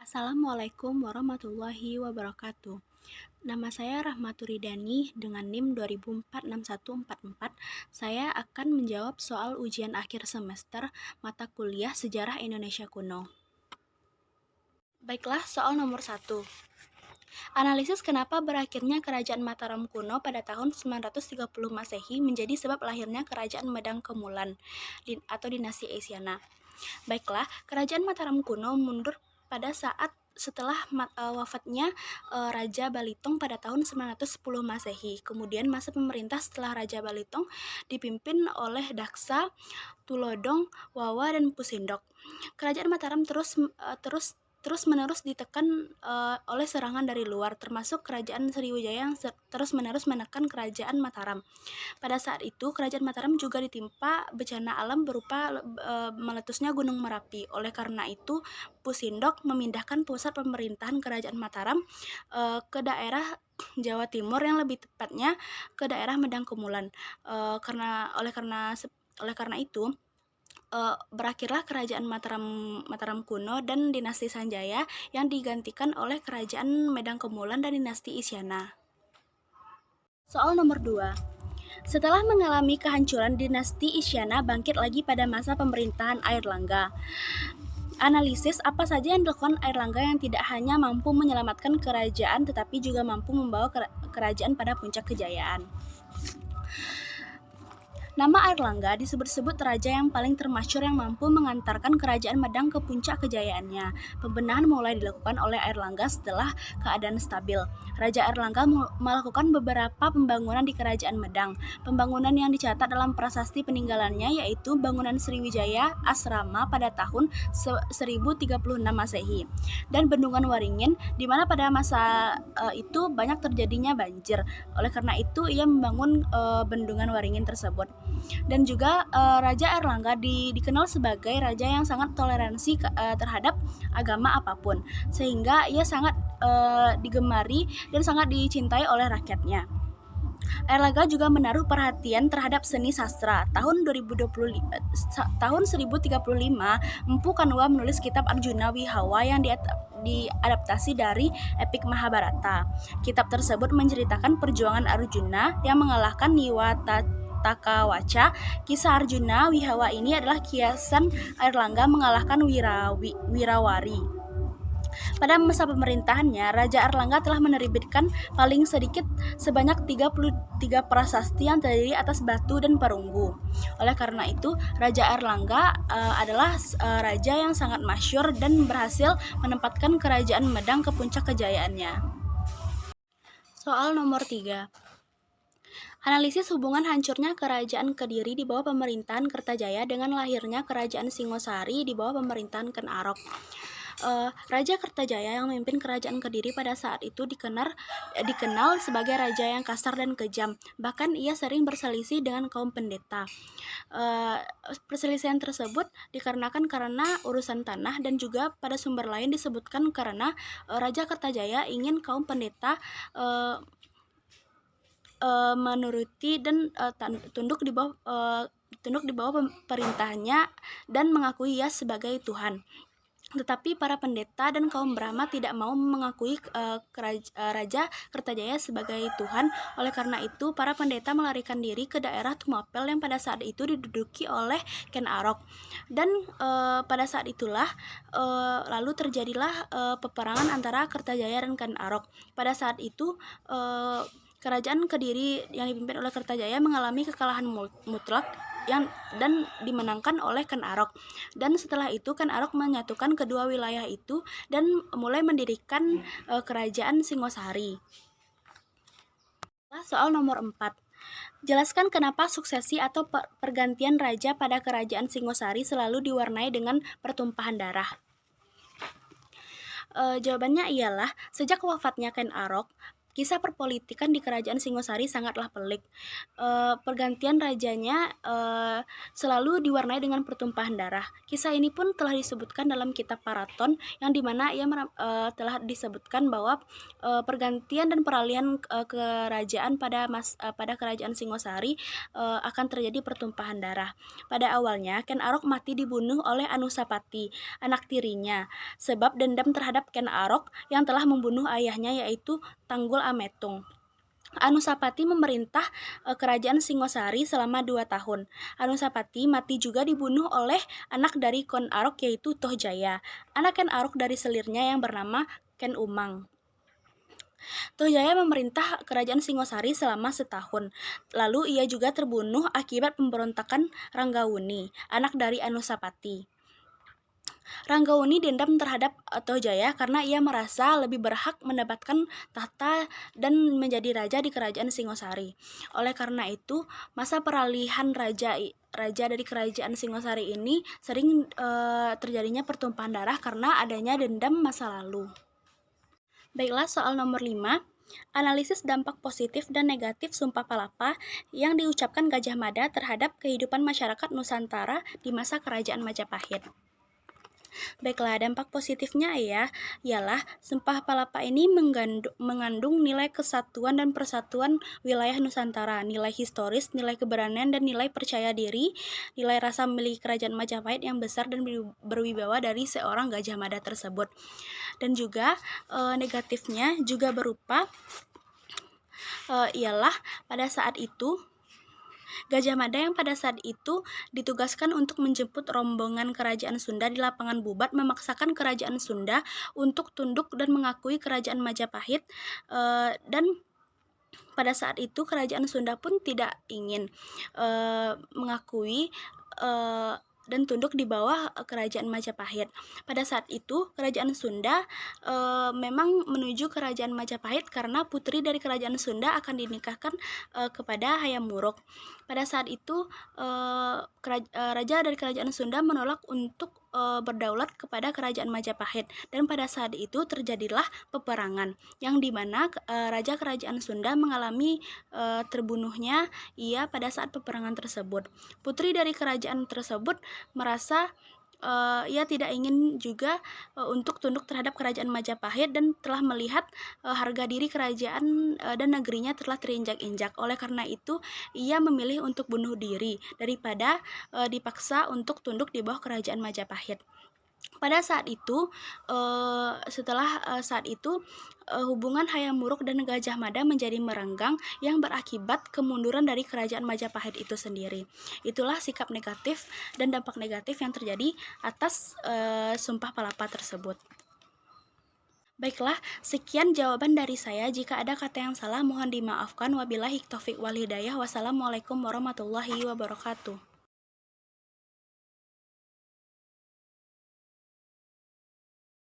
Assalamualaikum warahmatullahi wabarakatuh. Nama saya Rahmaturidani dengan NIM 20046144. Saya akan menjawab soal ujian akhir semester mata kuliah Sejarah Indonesia Kuno. Baiklah, soal nomor 1. Analisis kenapa berakhirnya Kerajaan Mataram kuno pada tahun 930 Masehi menjadi sebab lahirnya Kerajaan Medang Kemulan atau dinasti Asiana. Baiklah, Kerajaan Mataram kuno mundur pada saat setelah wafatnya Raja Balitung pada tahun 910 Masehi. Kemudian masa pemerintah setelah Raja Balitung dipimpin oleh Daksa, Tulodong, Wawa, dan Pusindok. Kerajaan Mataram terus-menerus ditekan oleh serangan dari luar, termasuk Kerajaan Sriwijaya yang terus-menerus menekan Kerajaan Mataram. Pada saat itu, Kerajaan Mataram juga ditimpa bencana alam berupa meletusnya Gunung Merapi. Oleh karena itu, Pusindok memindahkan pusat pemerintahan Kerajaan Mataram ke daerah Jawa Timur, yang lebih tepatnya ke daerah Medang Kumulan. Oleh karena itu, berakhirlah Kerajaan Mataram kuno dan dinasti Sanjaya yang digantikan oleh Kerajaan Medang Kumulan dan dinasti Isyana. Soal nomor 2. Setelah mengalami kehancuran, dinasti Isyana bangkit lagi pada masa pemerintahan Airlangga. Analisis apa saja yang dilakukan Airlangga yang tidak hanya mampu menyelamatkan kerajaan tetapi juga mampu membawa kerajaan pada puncak kejayaan. Nama Airlangga disebut-sebut raja yang paling termasyhur yang mampu mengantarkan kerajaan Medang ke puncak kejayaannya. Pembenahan mulai dilakukan oleh Airlangga setelah keadaan stabil. Raja Airlangga melakukan beberapa pembangunan di kerajaan Medang. Pembangunan yang dicatat dalam prasasti peninggalannya yaitu bangunan Sriwijaya Asrama pada tahun 1036 Masehi dan Bendungan Waringin, di mana pada masa itu banyak terjadinya banjir. Oleh karena itu ia membangun Bendungan Waringin tersebut. Dan juga Raja Airlangga dikenal sebagai raja yang sangat toleransi terhadap agama apapun, sehingga ia sangat digemari dan sangat dicintai oleh rakyatnya. Airlangga juga menaruh perhatian terhadap seni sastra. Tahun 1035, Empu Kanua menulis kitab Arjuna Wihawa yang diadaptasi dari epik Mahabharata. Kitab tersebut menceritakan perjuangan Arjuna yang mengalahkan Takawatcha. Kisah Arjuna Wihawa ini adalah kiasan Airlangga mengalahkan Wirawari. Pada masa pemerintahannya, Raja Airlangga telah menerbitkan paling sedikit sebanyak 33 prasasti yang terdiri atas batu dan perunggu. Oleh karena itu, Raja Airlangga adalah raja yang sangat masyhur dan berhasil menempatkan kerajaan Medang ke puncak kejayaannya. Soal nomor 3. Analisis hubungan hancurnya Kerajaan Kediri di bawah pemerintahan Kertajaya dengan lahirnya Kerajaan Singosari di bawah pemerintahan Ken Arok. Raja Kertajaya yang memimpin Kerajaan Kediri pada saat itu dikenal sebagai raja yang kasar dan kejam. Bahkan ia sering berselisih dengan kaum pendeta. Perselisihan tersebut dikarenakan karena urusan tanah, dan juga pada sumber lain disebutkan karena Raja Kertajaya ingin kaum pendeta menuruti dan tunduk di bawah pemerintahannya dan mengakui ia sebagai Tuhan. Tetapi para pendeta dan kaum Brahma tidak mau mengakui Raja Kertajaya sebagai Tuhan. Oleh karena itu, para pendeta melarikan diri ke daerah Tumapel yang pada saat itu diduduki oleh Ken Arok. Dan pada saat itulah lalu terjadilah peperangan antara Kertajaya dan Ken Arok. Pada saat itu Kerajaan Kediri yang dipimpin oleh Kertajaya mengalami kekalahan mutlak dan dimenangkan oleh Ken Arok. Dan setelah itu Ken Arok menyatukan kedua wilayah itu dan mulai mendirikan Kerajaan Singosari. Soal nomor 4. Jelaskan kenapa suksesi atau pergantian raja pada Kerajaan Singosari selalu diwarnai dengan pertumpahan darah. Jawabannya ialah sejak wafatnya Ken Arok, Kisah perpolitikan di Kerajaan Singosari sangatlah pelik. Pergantian rajanya selalu diwarnai dengan pertumpahan darah. Kisah ini pun telah disebutkan dalam kitab Paraton, yang dimana ia telah disebutkan bahwa pergantian dan peralihan kerajaan pada Kerajaan Singosari akan terjadi pertumpahan darah. Pada awalnya, Ken Arok mati dibunuh oleh Anusapati, anak tirinya, sebab dendam terhadap Ken Arok yang telah membunuh ayahnya, yaitu Tanggul Ametung. Anusapati memerintah kerajaan Singosari selama 2 tahun. Anusapati mati juga dibunuh oleh anak dari Ken Arok, yaitu Tohjaya, anak Ken Arok dari selirnya yang bernama Ken Umang. Tohjaya memerintah kerajaan Singosari selama setahun. Lalu ia juga terbunuh akibat pemberontakan Ranggawuni, anak dari Anusapati. Ranggawuni dendam terhadap Tohjaya karena ia merasa lebih berhak mendapatkan tahta dan menjadi raja di kerajaan Singosari. Oleh karena itu, masa peralihan raja dari kerajaan Singosari ini sering terjadinya pertumpahan darah karena adanya dendam masa lalu. Baiklah, soal nomor 5. Analisis dampak positif dan negatif Sumpah Palapa yang diucapkan Gajah Mada terhadap kehidupan masyarakat Nusantara di masa Kerajaan Majapahit. Baiklah, dampak positifnya ialah Sumpah Palapa ini mengandung nilai kesatuan dan persatuan wilayah Nusantara, nilai historis, nilai keberanian dan nilai percaya diri, nilai rasa memiliki Kerajaan Majapahit yang besar dan berwibawa dari seorang Gajah Mada tersebut. Dan juga negatifnya juga berupa ialah pada saat itu Gajah Mada yang pada saat itu ditugaskan untuk menjemput rombongan kerajaan Sunda di lapangan Bubat memaksakan kerajaan Sunda untuk tunduk dan mengakui kerajaan Majapahit, dan pada saat itu kerajaan Sunda pun tidak ingin mengakui dan tunduk di bawah kerajaan Majapahit. Pada saat itu kerajaan Sunda memang menuju kerajaan Majapahit karena putri dari kerajaan Sunda akan dinikahkan kepada Hayam Wuruk. Pada saat itu raja dari kerajaan Sunda menolak untuk berdaulat kepada kerajaan Majapahit, dan pada saat itu terjadilah peperangan yang dimana raja kerajaan Sunda mengalami terbunuhnya ia pada saat peperangan tersebut. Putri dari kerajaan tersebut merasa ia tidak ingin juga untuk tunduk terhadap kerajaan Majapahit dan telah melihat harga diri kerajaan dan negerinya telah terinjak-injak. Oleh karena itu, ia memilih untuk bunuh diri daripada dipaksa untuk tunduk di bawah kerajaan Majapahit. Pada saat itu, hubungan Hayam Wuruk dan Gajah Mada menjadi merenggang yang berakibat kemunduran dari kerajaan Majapahit itu sendiri. Itulah sikap negatif dan dampak negatif yang terjadi atas Sumpah Palapa tersebut. Baiklah, sekian jawaban dari saya. Jika ada kata yang salah, mohon dimaafkan. Wabillahi taufiq wal hidayah. Wassalamualaikum warahmatullahi wabarakatuh.